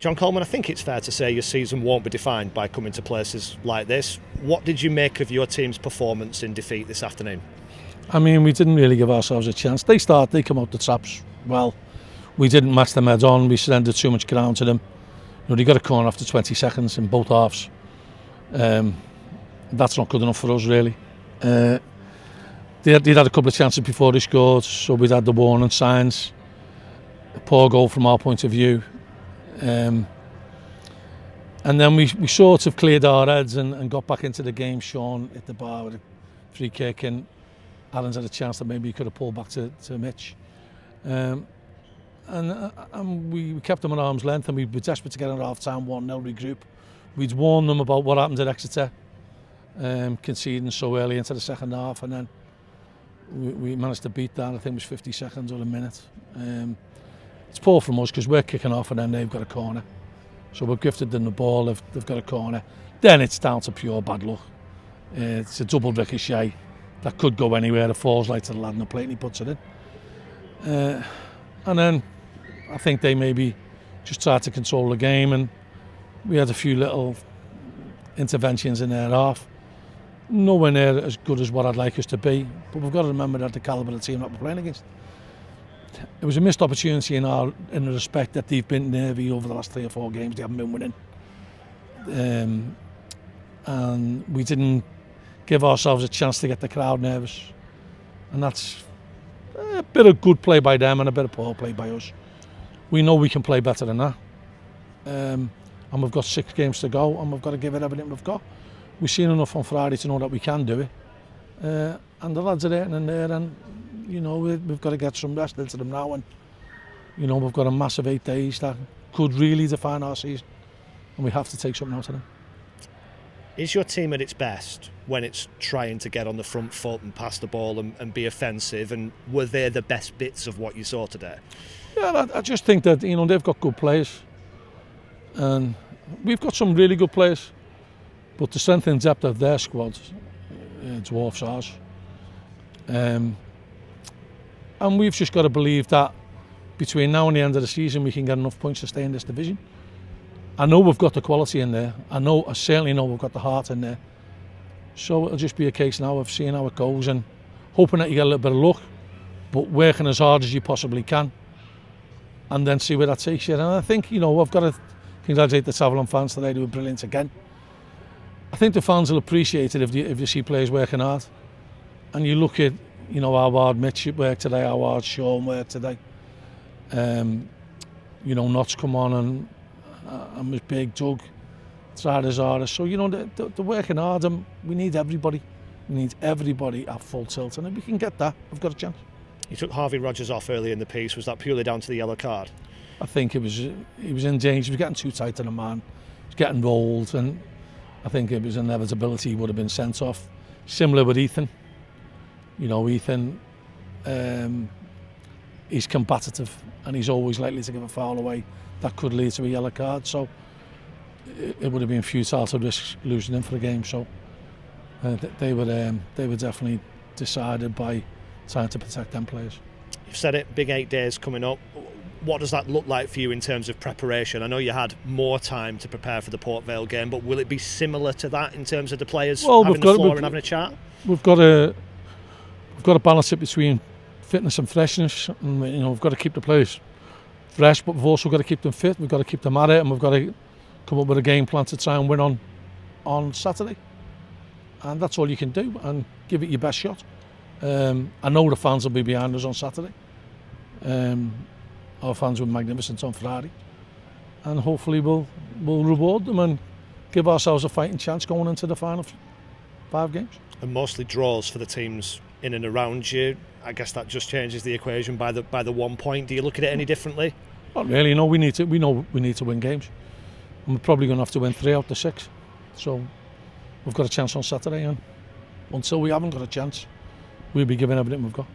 John Coleman, I think it's fair to say your season won't be defined by coming to places like this. What did you make of your team's performance in defeat this afternoon? I mean, we didn't really give ourselves a chance. They come out the traps well. We didn't match them head on. We surrendered too much ground to them. They got a corner after 20 seconds in both halves. That's not good enough for us, really. They'd had a couple of chances before they scored, so we'd had the warning signs. A poor goal from our point of view. And then we sort of cleared our heads and got back into the game. Sean hit the bar with a free kick, and Alan's had a chance that maybe he could have pulled back to Mitch. And we kept them at arm's length, and we were desperate to get at half-time 1-0 regroup. We'd warned them about what happened at Exeter, conceding so early into the second half, and then we managed to beat that. I think it was 50 seconds or a minute. It's poor from us because we're kicking off and then they've got a corner. So we've gifted them the ball, they've got a corner. Then it's down to pure bad luck. It's a double ricochet that could go anywhere. It falls like to the lad on the plate and he puts it in. And then I think they maybe just tried to control the game, and we had a few little interventions in their half. Nowhere near as good as what I'd like us to be, but we've got to remember that the calibre of the team that we're playing against. It was a missed opportunity in the respect that they've been nervy over the last 3 or 4 games. They haven't been winning, and we didn't give ourselves a chance to get the crowd nervous, and that's a bit of good play by them and a bit of poor play by us. We know we can play better than that, and we've got 6 games to go, and we've got to give it everything we've got. We've seen enough on Friday to know that we can do it, and the lads are there and there, and you know we've got to get some rest into them now, and you know we've got a massive 8 days that could really define our season, and we have to take something out of them. Is your team at its best when it's trying to get on the front foot and pass the ball and be offensive, and were they the best bits of what you saw today? Yeah, I just think that they've got good players, and we've got some really good players, but the strength and depth of their squad dwarfs ours. And we've just got to believe that between now and the end of the season we can get enough points to stay in this division. I know we've got the quality in there. I certainly know we've got the heart in there. So it'll just be a case now of seeing how it goes and hoping that you get a little bit of luck, but working as hard as you possibly can, and then see where that takes you. And I think, I've got to congratulate the Savile fans today. They were brilliant again. I think the fans will appreciate it if you see players working hard. And you look at, how hard Mitch worked today, how hard Sean worked today. Knott's come on and was big. Doug tried his hardest. So, they're working hard, and we need everybody. We need everybody at full tilt. And if we can get that, we've got a chance. You took Harvey Rogers off early in the piece. Was that purely down to the yellow card? I think he was in danger. He was getting too tight to the man. He was getting rolled, and I think it was inevitability he would have been sent off. Similar with Ethan. Ethan, he's combative and he's always likely to give a foul away that could lead to a yellow card. So it would have been futile to risk losing him for the game. So they were definitely decided by trying to protect them players. You've said it, big 8 days coming up. What does that look like for you in terms of preparation? I know you had more time to prepare for the Port Vale game, but will it be similar to that in terms of the players having the floor and having a chat? We've got to balance it between fitness and freshness, and we've got to keep the players fresh, but we've also got to keep them fit. We've got to keep them at it, and we've got to come up with a game plan to try and win on Saturday. And that's all you can do, and give it your best shot. I know the fans will be behind us on Saturday. Our fans were magnificent on Friday, and hopefully we'll reward them and give ourselves a fighting chance going into the final 5 games. And mostly draws for the teams in and around you. I guess that just changes the equation by the 1 point. Do you look at it any differently? Not really. No, we know we need to win games, and we're probably going to have to win 3 out of the 6. So we've got a chance on Saturday, and until we haven't got a chance, we'll be giving everything we've got.